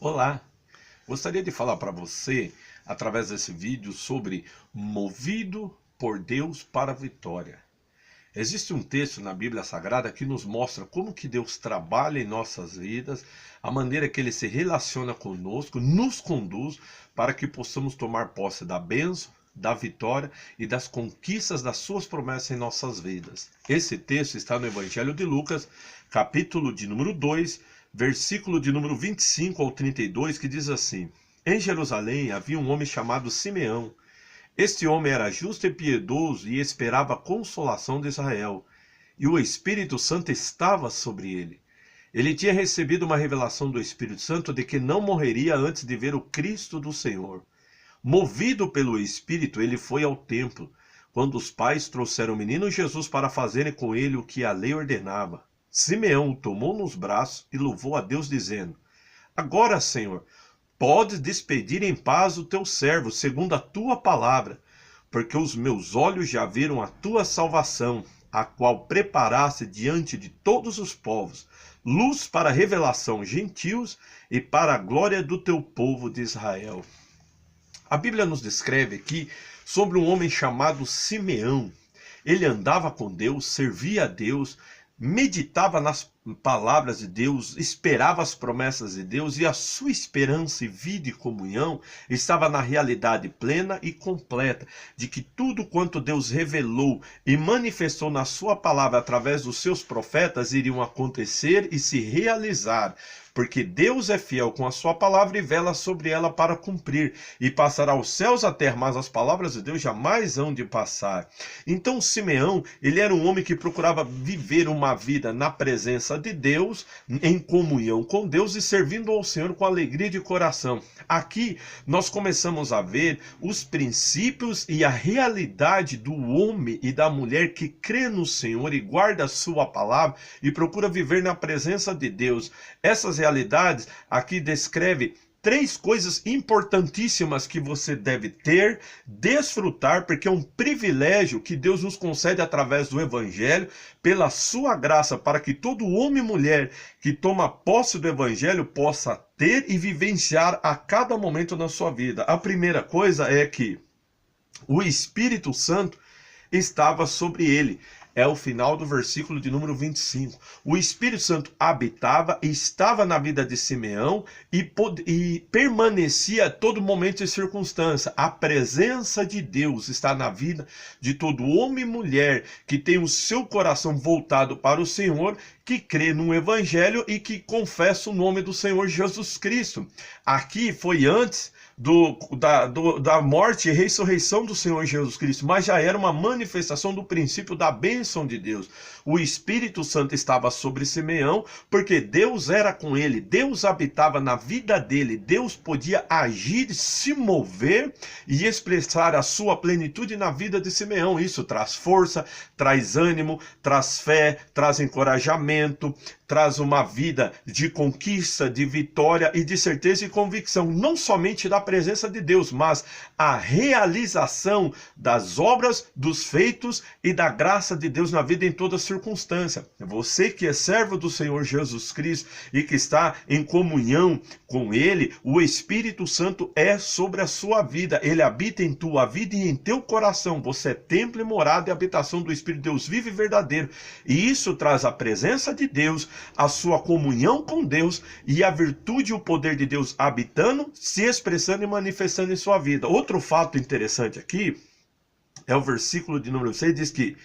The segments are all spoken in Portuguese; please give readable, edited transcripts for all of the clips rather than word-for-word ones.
Olá, gostaria de falar para você, através desse vídeo, sobre movido por Deus para a vitória. Existe um texto na Bíblia Sagrada que nos mostra como que Deus trabalha em nossas vidas, a maneira que Ele se relaciona conosco, nos conduz para que possamos tomar posse da bênção, da vitória e das conquistas das suas promessas em nossas vidas. Esse texto está no Evangelho de Lucas, capítulo de número 2, versículo de número 25 ao 32, que diz assim: Em Jerusalém havia um homem chamado Simeão. Este homem era justo e piedoso e esperava a consolação de Israel, e o Espírito Santo estava sobre ele. Ele tinha recebido uma revelação do Espírito Santo de que não morreria antes de ver o Cristo do Senhor. Movido pelo Espírito, ele foi ao templo, quando os pais trouxeram o menino Jesus para fazerem com ele o que a lei ordenava. Simeão o tomou nos braços e louvou a Deus, dizendo: Agora, Senhor, podes despedir em paz o teu servo, segundo a tua palavra, porque os meus olhos já viram a tua salvação, a qual preparaste diante de todos os povos, luz para a revelação aos gentios e para a glória do teu povo de Israel. A Bíblia nos descreve aqui sobre um homem chamado Simeão. Ele andava com Deus, servia a Deus, meditava nas palavras de Deus, esperava as promessas de Deus, e a sua esperança e vida e comunhão estava na realidade plena e completa de que tudo quanto Deus revelou e manifestou na sua palavra através dos seus profetas iriam acontecer e se realizar. Porque Deus é fiel com a sua palavra e vela sobre ela para cumprir. E passará os céus a terra, mas as palavras de Deus jamais hão de passar. Então Simeão, ele era um homem que procurava viver uma vida na presença de Deus, em comunhão com Deus e servindo ao Senhor com alegria de coração. Aqui nós começamos a ver os princípios e a realidade do homem e da mulher que crê no Senhor e guarda a sua palavra e procura viver na presença de Deus. Essas realidades aqui descreve três coisas importantíssimas que você deve ter, desfrutar, porque é um privilégio que Deus nos concede através do Evangelho, pela sua graça, para que todo homem e mulher que toma posse do Evangelho possa ter e vivenciar a cada momento na sua vida. A primeira coisa é que o Espírito Santo estava sobre ele. É o final do versículo de número 25. O Espírito Santo habitava e estava na vida de Simeão e permanecia a todo momento e circunstância. A presença de Deus está na vida de todo homem e mulher que tem o seu coração voltado para o Senhor, que crê no Evangelho e que confessa o nome do Senhor Jesus Cristo. Aqui foi antes da morte e ressurreição do Senhor Jesus Cristo, mas já era uma manifestação do princípio da bênção de Deus. O Espírito Santo estava sobre Simeão, porque Deus era com ele, Deus habitava na vida dele, Deus podia agir, se mover e expressar a sua plenitude na vida de Simeão. Isso traz força, traz ânimo, traz fé, traz encorajamento, traz uma vida de conquista, de vitória e de certeza e convicção, não somente da presença de Deus, mas a realização das obras, dos feitos e da graça de Deus na vida em toda circunstância. Você que é servo do Senhor Jesus Cristo e que está em comunhão com Ele, o Espírito Santo é sobre a sua vida. Ele habita em tua vida e em teu coração. Você é templo e morada e habitação do Espírito de Deus vivo e verdadeiro. E isso traz a presença de Deus, a sua comunhão com Deus e a virtude e o poder de Deus habitando, se expressando e manifestando em sua vida. Outro fato interessante aqui é o versículo de número 6, diz que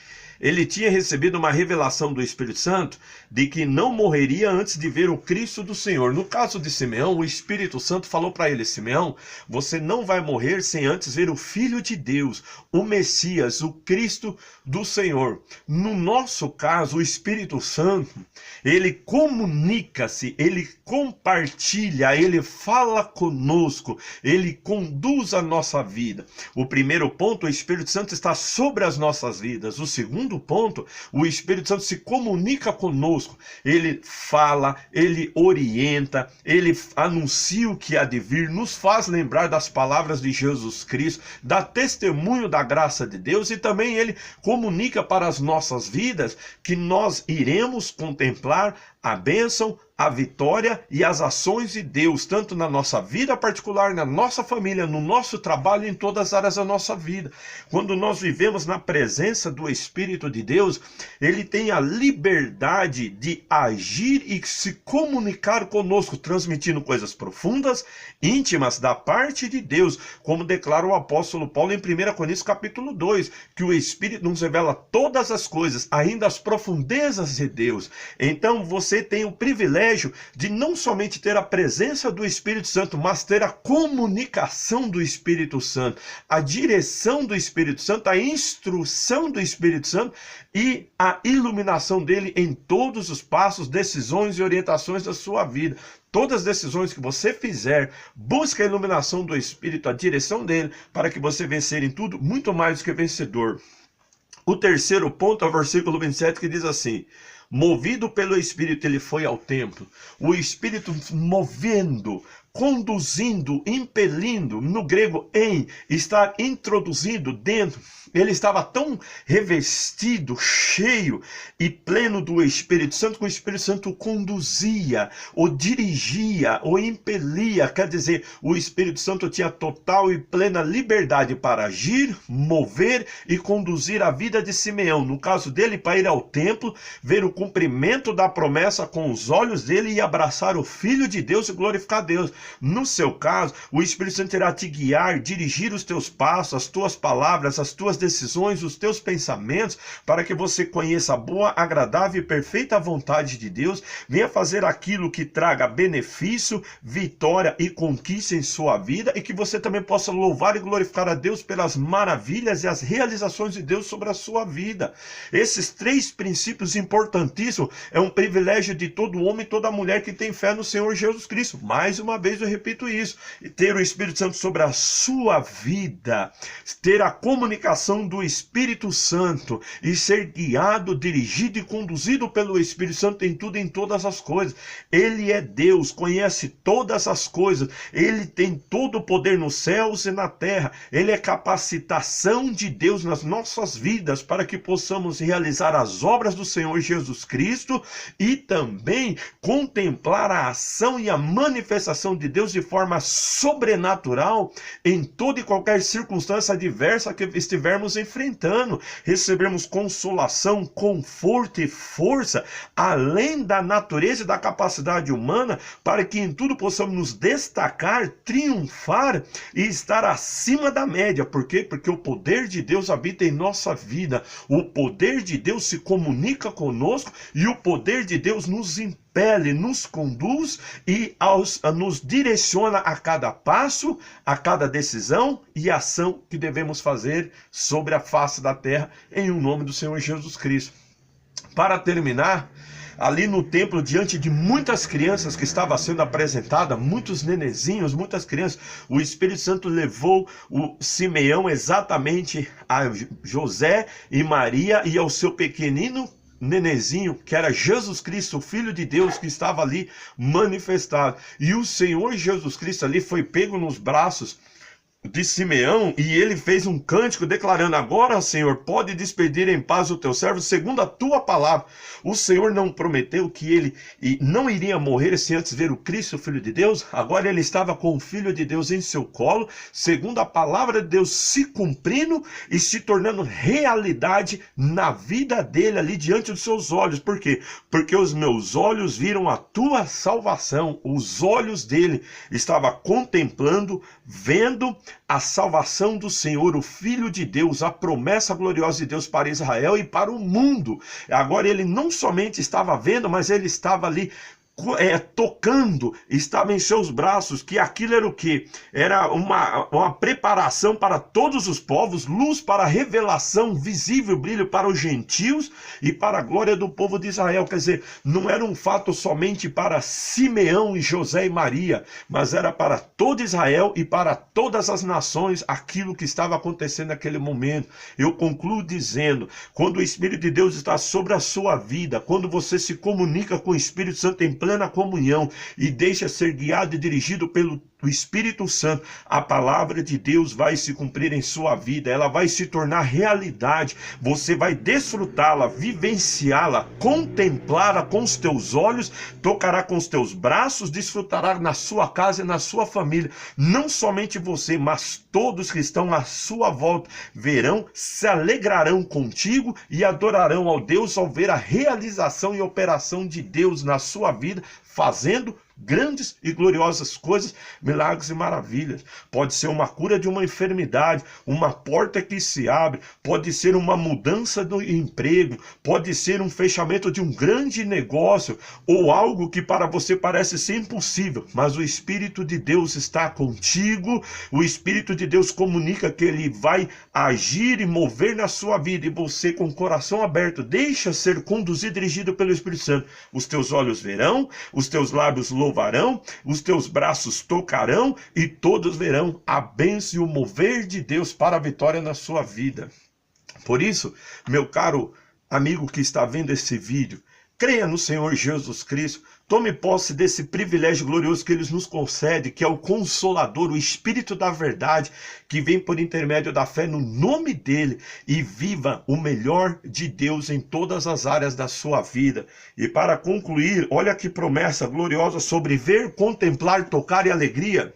ele tinha recebido uma revelação do Espírito Santo de que não morreria antes de ver o Cristo do Senhor. No caso de Simeão, o Espírito Santo falou para ele: Simeão, você não vai morrer sem antes ver o Filho de Deus, o Messias, o Cristo do Senhor. No nosso caso, o Espírito Santo, ele comunica-se, ele compartilha, ele fala conosco, ele conduz a nossa vida. O primeiro ponto, o Espírito Santo está sobre as nossas vidas. O segundo ponto, o Espírito Santo se comunica conosco. Ele fala, ele orienta, ele anuncia o que há de vir, nos faz lembrar das palavras de Jesus Cristo, dá testemunho da graça de Deus e também ele comunica para as nossas vidas que nós iremos contemplar a bênção, a vitória e as ações de Deus, tanto na nossa vida particular, na nossa família, no nosso trabalho, em todas as áreas da nossa vida. Quando nós vivemos na presença do Espírito de Deus, ele tem a liberdade de agir e se comunicar conosco, transmitindo coisas profundas, íntimas da parte de Deus, como declara o apóstolo Paulo em 1 Coríntios capítulo 2, que o Espírito nos revela todas as coisas, ainda as profundezas de Deus. Então você tem o privilégio de não somente ter a presença do Espírito Santo, mas ter a comunicação do Espírito Santo, a direção do Espírito Santo, a instrução do Espírito Santo e a iluminação dele em todos os passos, decisões e orientações da sua vida. Todas as decisões que você fizer, busque a iluminação do Espírito, a direção dele, para que você vencer em tudo, muito mais do que vencedor. O terceiro ponto é o versículo 27, que diz assim: movido pelo Espírito, ele foi ao templo. O Espírito movendo, conduzindo, impelindo, no grego estar introduzido dentro. Ele estava tão revestido, cheio e pleno do Espírito Santo, que o Espírito Santo o conduzia, o dirigia, o impelia. Quer dizer, o Espírito Santo tinha total e plena liberdade para agir, mover e conduzir a vida de Simeão. No caso dele, para ir ao templo, ver o cumprimento da promessa com os olhos dele e abraçar o Filho de Deus e glorificar Deus. No seu caso, o Espírito Santo irá te guiar, dirigir os teus passos, as tuas palavras, as tuas decisões, os teus pensamentos, para que você conheça a boa, agradável e perfeita vontade de Deus, venha fazer aquilo que traga benefício, vitória e conquista em sua vida, e que você também possa louvar e glorificar a Deus pelas maravilhas e as realizações de Deus sobre a sua vida. Esses três princípios importantíssimos é um privilégio de todo homem e toda mulher que tem fé no Senhor Jesus Cristo. Mais uma vez eu repito isso: ter o Espírito Santo sobre a sua vida, ter a comunicação do Espírito Santo e ser guiado, dirigido e conduzido pelo Espírito Santo em tudo e em todas as coisas. Ele é Deus, conhece todas as coisas, ele tem todo o poder nos céus e na terra. Ele é capacitação de Deus nas nossas vidas para que possamos realizar as obras do Senhor Jesus Cristo e também contemplar a ação e a manifestação de Deus de forma sobrenatural em toda e qualquer circunstância adversa que estivermos enfrentando. Recebemos consolação, conforto e força além da natureza e da capacidade humana, para que em tudo possamos nos destacar, triunfar e estar acima da média. Por quê? Porque o poder de Deus habita em nossa vida, o poder de Deus se comunica conosco e o poder de Deus nos impele, nos conduz e nos direciona a cada passo, a cada decisão e ação que devemos fazer sobre a face da terra, em nome do Senhor Jesus Cristo. Para terminar, ali no templo, diante de muitas crianças que estavam sendo apresentadas, muitos nenezinhos, muitas crianças, o Espírito Santo levou o Simeão exatamente a José e Maria e ao seu pequenino nenezinho, que era Jesus Cristo, o Filho de Deus, que estava ali manifestado. E o Senhor Jesus Cristo ali foi pego nos braços de Simeão, e ele fez um cântico declarando: agora, Senhor, pode despedir em paz o teu servo segundo a tua palavra. O Senhor não prometeu que ele não iria morrer sem antes ver o Cristo, o Filho de Deus? Agora ele estava com o Filho de Deus em seu colo, segundo a palavra de Deus se cumprindo e se tornando realidade na vida dele ali diante dos seus olhos. Por quê? Porque os meus olhos viram a tua salvação. Os olhos dele estavam contemplando, vendo a salvação do Senhor, o Filho de Deus, a promessa gloriosa de Deus para Israel e para o mundo. Agora ele não somente estava vendo, mas ele estava ali tocando, estava em seus braços, que aquilo era o quê? Era uma preparação para todos os povos, luz para a revelação, visível brilho para os gentios e para a glória do povo de Israel. Quer dizer, não era um fato somente para Simeão e José e Maria, mas era para todo Israel e para todas as nações aquilo que estava acontecendo naquele momento. Eu concluo dizendo: quando o Espírito de Deus está sobre a sua vida, quando você se comunica com o Espírito Santo em plena comunhão e deixa ser guiado e dirigido pelo O Espírito Santo, a palavra de Deus vai se cumprir em sua vida, ela vai se tornar realidade, você vai desfrutá-la, vivenciá-la, contemplá-la com os teus olhos, tocará com os teus braços, desfrutará na sua casa e na sua família. Não somente você, mas todos que estão à sua volta verão, se alegrarão contigo e adorarão ao Deus ao ver a realização e operação de Deus na sua vida, fazendo grandes e gloriosas coisas, milagres e maravilhas. Pode ser uma cura de uma enfermidade, uma porta que se abre, pode ser uma mudança do emprego, pode ser um fechamento de um grande negócio, ou algo que para você parece ser impossível, mas o Espírito de Deus está contigo, o Espírito de Deus comunica que ele vai agir e mover na sua vida, e você com o coração aberto, deixa ser conduzido e dirigido pelo Espírito Santo. Os teus olhos verão, os teus lábios louvarão, os teus braços tocarão e todos verão a bênção e o mover de Deus para a vitória na sua vida. Por isso, meu caro amigo que está vendo esse vídeo, creia no Senhor Jesus Cristo, tome posse desse privilégio glorioso que Ele nos concede, que é o Consolador, o Espírito da verdade, que vem por intermédio da fé no nome dEle, e viva o melhor de Deus em todas as áreas da sua vida. E para concluir, olha que promessa gloriosa sobre ver, contemplar, tocar e alegria.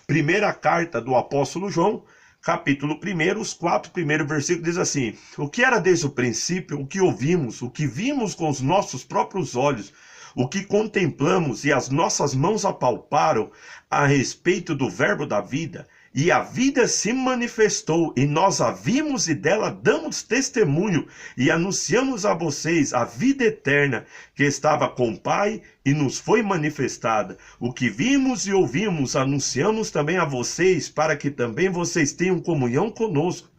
Primeira carta do apóstolo João, capítulo 1, os 4 primeiros versículos, diz assim: o que era desde o princípio, o que ouvimos, o que vimos com os nossos próprios olhos, o que contemplamos e as nossas mãos apalparam a respeito do verbo da vida, e a vida se manifestou, e nós a vimos e dela damos testemunho, e anunciamos a vocês a vida eterna, que estava com o Pai e nos foi manifestada. O que vimos e ouvimos, anunciamos também a vocês, para que também vocês tenham comunhão conosco.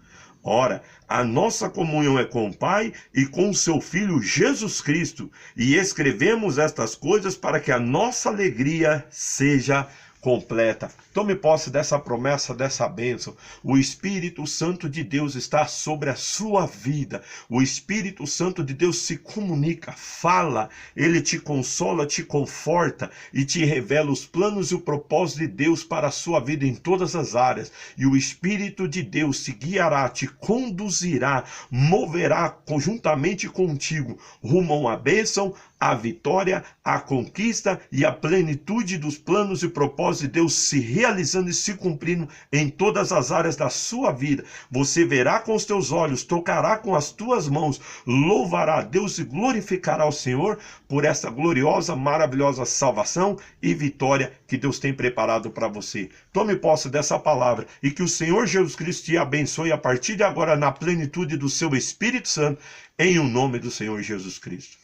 Ora, a nossa comunhão é com o Pai e com o seu Filho Jesus Cristo, e escrevemos estas coisas para que a nossa alegria seja completa. Tome posse dessa promessa, dessa bênção. O Espírito Santo de Deus está sobre a sua vida. O Espírito Santo de Deus se comunica, fala, ele te consola, te conforta e te revela os planos e o propósito de Deus para a sua vida em todas as áreas. E o Espírito de Deus te guiará, te conduzirá, moverá conjuntamente contigo rumo a uma bênção, a vitória, a conquista e a plenitude dos planos e propósitos de Deus se realizando e se cumprindo em todas as áreas da sua vida. Você verá com os teus olhos, tocará com as tuas mãos, louvará a Deus e glorificará o Senhor por essa gloriosa, maravilhosa salvação e vitória que Deus tem preparado para você. Tome posse dessa palavra e que o Senhor Jesus Cristo te abençoe a partir de agora na plenitude do seu Espírito Santo, em o nome do Senhor Jesus Cristo.